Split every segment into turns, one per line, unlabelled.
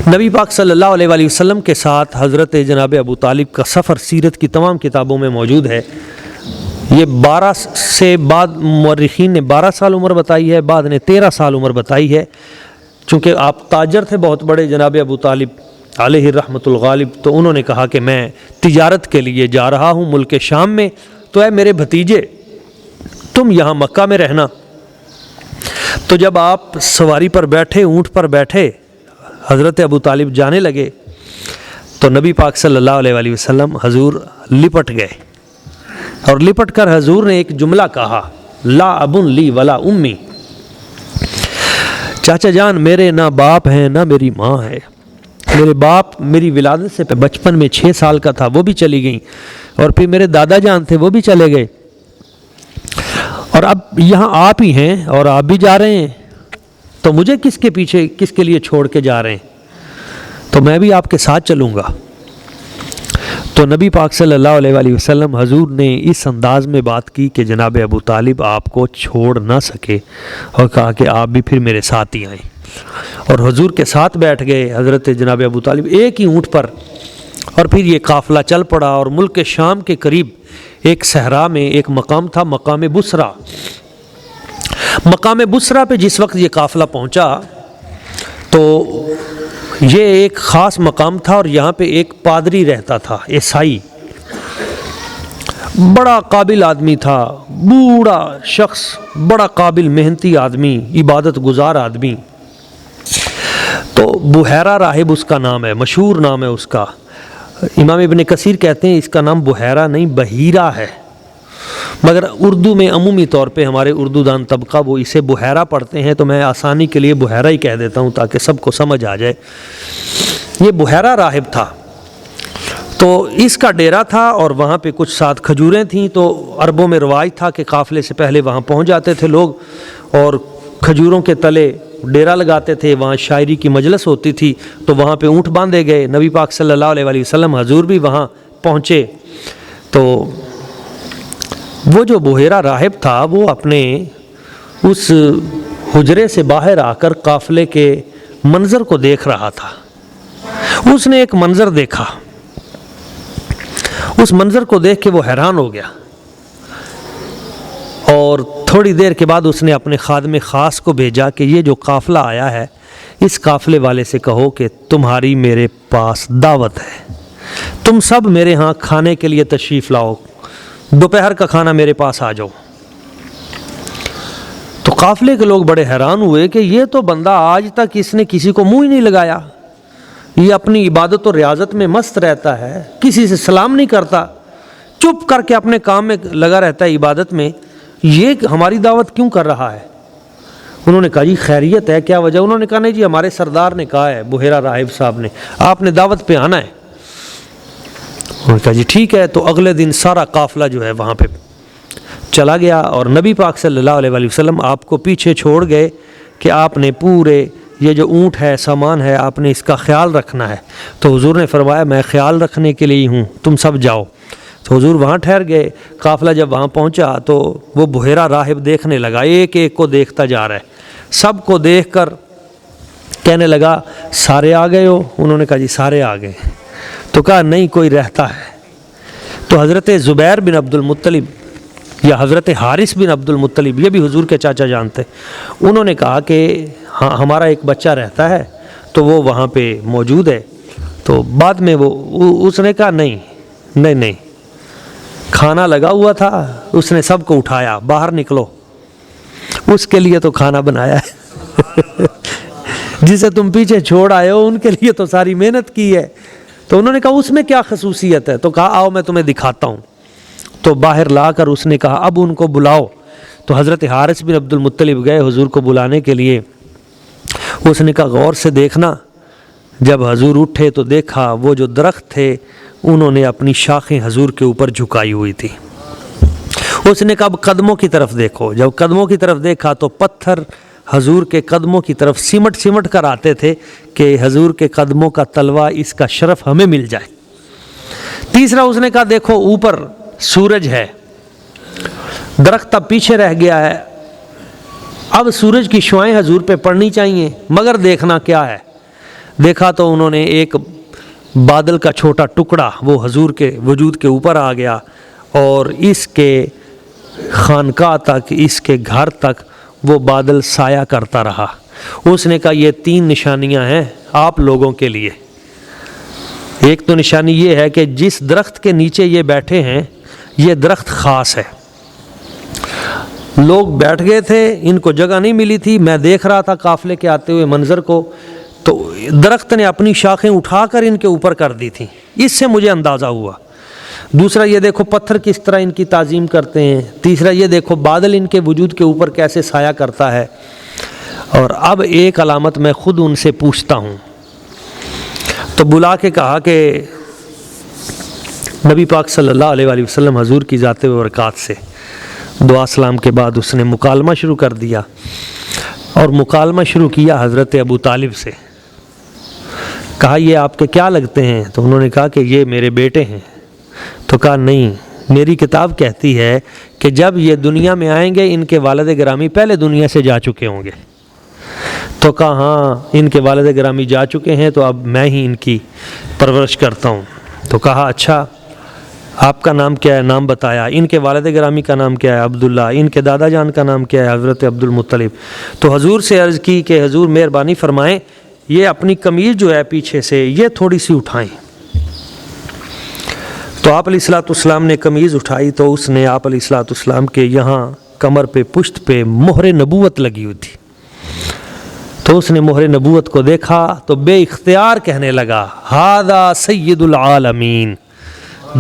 نبی پاک صلی اللہ علیہ وآلہ وسلم کے ساتھ حضرت جناب ابو طالب کا سفر سیرت کی تمام کتابوں میں موجود ہے۔ یہ 12 سے بعد مورخین نے 12 سال عمر بتائی ہے، بعد نے 13 سال عمر بتائی ہے، چونکہ آپ تاجر تھے بہت بڑے جناب ابو طالب علیہ رحمۃ الغالب، تو انہوں نے کہا کہ میں تجارت کے لیے جا رہا ہوں ملک شام میں، تو اے میرے بھتیجے تم یہاں مکہ میں رہنا۔ تو جب آپ سواری پر بیٹھے، اونٹ پر بیٹھے، حضرت ابو طالب جانے لگے تو نبی پاک صلی اللہ علیہ وآلہ وسلم حضور لپٹ گئے، اور لپٹ کر حضور نے ایک جملہ کہا، لا ابن لی ولا امی، چاچا جان میرے نہ باپ ہیں نہ میری ماں ہے۔ میرے باپ میری ولادت سے بچپن میں 6 سال کا تھا، وہ بھی چلی گئیں، اور پھر میرے دادا جان تھے وہ بھی چلے گئے، اور اب یہاں آپ ہی ہیں اور آپ بھی جا رہے ہیں، تو مجھے کس کے پیچھے کس کے لیے چھوڑ کے جا رہے ہیں؟ تو میں بھی آپ کے ساتھ چلوں گا۔ تو نبی پاک صلی اللہ علیہ وآلہ وسلم حضور نے اس انداز میں بات کی کہ جناب ابو طالب آپ کو چھوڑ نہ سکے، اور کہا کہ آپ بھی پھر میرے ساتھ ہی آئیں، اور حضور کے ساتھ بیٹھ گئے حضرت جناب ابو طالب ایک ہی اونٹ پر، اور پھر یہ قافلہ چل پڑا، اور ملک شام کے قریب ایک صحرا میں ایک مقام تھا، مقام بصرہ۔ مقام بصرہ پہ جس وقت یہ قافلہ پہنچا تو یہ ایک خاص مقام تھا، اور یہاں پہ ایک پادری رہتا تھا، عیسائی، بڑا قابل آدمی تھا، بوڑھا شخص، بڑا قابل محنتی آدمی، عبادت گزار آدمی۔ تو بحیرہ راہب اس کا نام ہے، مشہور نام ہے اس کا۔ امام ابن کثیر کہتے ہیں اس کا نام بحیرہ نہیں بحیرہ ہے، مگر اردو میں عمومی طور پہ ہمارے اردو دان طبقہ وہ اسے بحیرہ پڑھتے ہیں، تو میں آسانی کے لیے بحیرہ ہی کہہ دیتا ہوں تاکہ سب کو سمجھ آ جائے۔ یہ بحیرہ راہب تھا، تو اس کا ڈیرا تھا، اور وہاں پہ کچھ ساتھ کھجوریں تھیں، تو عربوں میں رواج تھا کہ قافلے سے پہلے وہاں پہنچ جاتے تھے لوگ، اور کھجوروں کے تلے ڈیرا لگاتے تھے، وہاں شاعری کی مجلس ہوتی تھی، تو وہاں پہ اونٹ باندھے گئے۔ نبی پاک صلی اللہ علیہ وآلہ وسلم حضور بھی وہاں پہنچے، تو وہ جو بحیرہ راہب تھا وہ اپنے اس حجرے سے باہر آ کر قافلے کے منظر کو دیکھ رہا تھا۔ اس نے ایک منظر دیکھا، اس منظر کو دیکھ کے وہ حیران ہو گیا، اور تھوڑی دیر کے بعد اس نے اپنے خادم خاص کو بھیجا کہ یہ جو قافلہ آیا ہے اس قافلے والے سے کہو کہ تمہاری میرے پاس دعوت ہے، تم سب میرے ہاں کھانے کے لیے تشریف لاؤ، دوپہر کا کھانا میرے پاس آ جاؤ۔ تو قافلے کے لوگ بڑے حیران ہوئے کہ یہ تو بندہ آج تک اس نے کسی کو منہ ہی نہیں لگایا، یہ اپنی عبادت و ریاضت میں مست رہتا ہے، کسی سے سلام نہیں کرتا، چپ کر کے اپنے کام میں لگا رہتا ہے عبادت میں، یہ ہماری دعوت کیوں کر رہا ہے؟ انہوں نے کہا جی خیریت ہے، کیا وجہ؟ انہوں نے کہا نہیں جی ہمارے سردار نے کہا ہے، بحیرہ راہب صاحب نے، آپ نے دعوت پہ آنا ہے۔ انہوں نے کہا جی ٹھیک ہے۔ تو اگلے دن سارا قافلہ جو ہے وہاں پہ چلا گیا، اور نبی پاک صلی اللہ علیہ وآلہ وسلم آپ کو پیچھے چھوڑ گئے کہ آپ نے پورے یہ جو اونٹ ہے، سامان ہے، آپ نے اس کا خیال رکھنا ہے۔ تو حضور نے فرمایا میں خیال رکھنے کے لیے ہی ہوں، تم سب جاؤ۔ تو حضور وہاں ٹھہر گئے۔ قافلہ جب وہاں پہنچا تو وہ بحیرہ راہب دیکھنے لگا، ایک ایک کو دیکھتا جا رہا ہے، سب کو دیکھ کر کہنے لگا سارے آ گئے ہو؟ انہوں نے کہا جی سارے آ گئے۔ تو کہا نہیں کوئی رہتا ہے۔ تو حضرت زبیر بن عبد المطلب یا حضرت حارث بن عبد المطلب، یہ بھی حضور کے چاچا جان تھے، انہوں نے کہا کہ ہاں ہمارا ایک بچہ رہتا ہے، تو وہ وہاں پہ موجود ہے۔ تو بعد میں اس نے کہا نہیں نہیں نہیں، کھانا لگا ہوا تھا، اس نے سب کو اٹھایا، باہر نکلو، اس کے لیے تو کھانا بنایا ہے جسے تم پیچھے چھوڑ آئے ہو ان کے لیے تو ساری محنت کی ہے۔ تو انہوں نے کہا اس میں کیا خصوصیت ہے؟ تو کہا آؤ میں تمہیں دکھاتا ہوں۔ تو باہر لا کر اس نے کہا اب ان کو بلاؤ۔ تو حضرت حارث بن عبد المطلب گئے حضور کو بلانے کے لیے۔ اس نے کہا غور سے دیکھنا۔ جب حضور اٹھے تو دیکھا وہ جو درخت تھے انہوں نے اپنی شاخیں حضور کے اوپر جھکائی ہوئی تھی۔ اس نے کہا اب قدموں کی طرف دیکھو۔ جب قدموں کی طرف دیکھا تو پتھر حضور کے قدموں کی طرف سمٹ کر آتے تھے کہ حضور کے قدموں کا تلوا، اس کا شرف ہمیں مل جائے۔ تیسرا اس نے کہا دیکھو اوپر سورج ہے، درخت اب پیچھے رہ گیا ہے، اب سورج کی شعائیں حضور پہ پڑنی چاہیے، مگر دیکھنا کیا ہے؟ دیکھا تو انہوں نے ایک بادل کا چھوٹا ٹکڑا وہ حضور کے وجود کے اوپر آ گیا اور اس کے خانقاہ تک، اس کے گھر تک وہ بادل سایہ کرتا رہا۔ اس نے کہا یہ 3 نشانیاں ہیں آپ لوگوں کے لیے۔ ایک تو نشانی یہ ہے کہ جس درخت کے نیچے یہ بیٹھے ہیں یہ درخت خاص ہے، لوگ بیٹھ گئے تھے، ان کو جگہ نہیں ملی تھی، میں دیکھ رہا تھا قافلے کے آتے ہوئے منظر کو، تو درخت نے اپنی شاخیں اٹھا کر ان کے اوپر کر دی تھیں، اس سے مجھے اندازہ ہوا۔ دوسرا یہ دیکھو پتھر کس طرح ان کی تعظیم کرتے ہیں۔ تیسرا یہ دیکھو بادل ان کے وجود کے اوپر کیسے سایہ کرتا ہے۔ اور اب ایک علامت میں خود ان سے پوچھتا ہوں، تو بلا کے کہا کہ نبی پاک صلی اللہ علیہ وآلہ وسلم حضور کی ذات و برکات سے دعا سلام کے بعد اس نے مکالمہ شروع کر دیا، اور مکالمہ شروع کیا حضرت ابو طالب سے۔ کہا یہ آپ کے کیا لگتے ہیں؟ تو انہوں نے کہا کہ یہ میرے بیٹے ہیں۔ تو کہا نہیں، میری کتاب کہتی ہے کہ جب یہ دنیا میں آئیں گے ان کے والد گرامی پہلے دنیا سے جا چکے ہوں گے۔ تو کہا ہاں ان کے والد گرامی جا چکے ہیں، تو اب میں ہی ان کی پرورش کرتا ہوں۔ تو کہا اچھا آپ کا نام کیا ہے؟ نام بتایا۔ ان کے والد گرامی کا نام کیا ہے؟ عبداللہ۔ ان کے دادا جان کا نام کیا ہے؟ حضرت عبد المطلب۔ تو حضور سے عرض کی کہ حضور مہربانی فرمائیں یہ اپنی قمیض جو ہے پیچھے سے یہ تھوڑی سی اٹھائیں۔ تو آپ علیہ الصلوۃ والسلام نے قمیض اٹھائی تو اس نے آپ علیہ الصلوۃ والسلام کے یہاں کمر پہ پشت پہ مہر نبوت لگی ہوئی تھی۔ تو اس نے مہر نبوت کو دیکھا تو بے اختیار کہنے لگا ھذا سید العالمین۔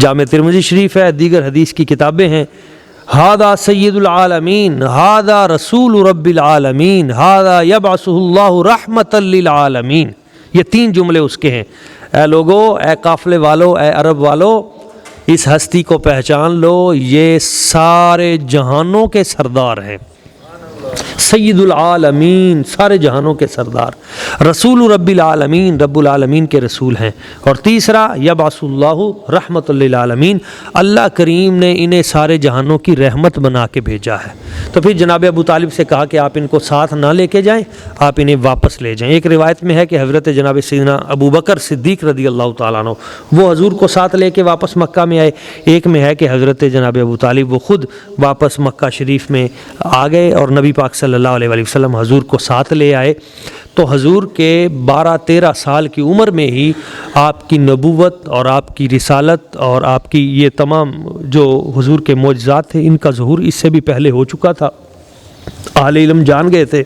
جامع ترمذی شریف ہے، دیگر حدیث کی کتابیں ہیں۔ ھذا سید العالمین، ھذا رسول رب العالمین، ھذا یبعثہ اللہ رحمۃ للعالمین۔ یہ 3 جملے اس کے ہیں۔ اے لوگو، اے قافلے والو، اے عرب والو، اس ہستی کو پہچان لو، یہ سارے جہانوں کے سردار ہیں، سید العالمین، سارے جہانوں کے سردار، رسول رب العالمین، رب العالمین کے رسول ہیں۔ اور تیسرا یبعث اللہ رحمۃ للعالمین، اللہ کریم نے انہیں سارے جہانوں کی رحمت بنا کے بھیجا ہے۔ تو پھر جناب ابو طالب سے کہا کہ آپ ان کو ساتھ نہ لے کے جائیں، آپ انہیں واپس لے جائیں۔ ایک روایت میں ہے کہ حضرت جناب سیدنا ابو بکر صدیق رضی اللہ تعالیٰ عنہ وہ حضور کو ساتھ لے کے واپس مکہ میں آئے۔ ایک میں ہے کہ حضرت جناب ابو طالب وہ خود واپس مکہ شریف میں آ گئے اور نبی پاک صلی اللہ علیہ وآلہ وسلم حضور کو ساتھ لے آئے۔ تو حضور کے 12-13 سال کی عمر میں ہی آپ کی نبوت اور آپ کی رسالت اور آپ کی یہ تمام جو حضور کے معجزات تھے ان کا ظہور اس سے بھی پہلے ہو چکا تھا، اہل علم جان گئے تھے۔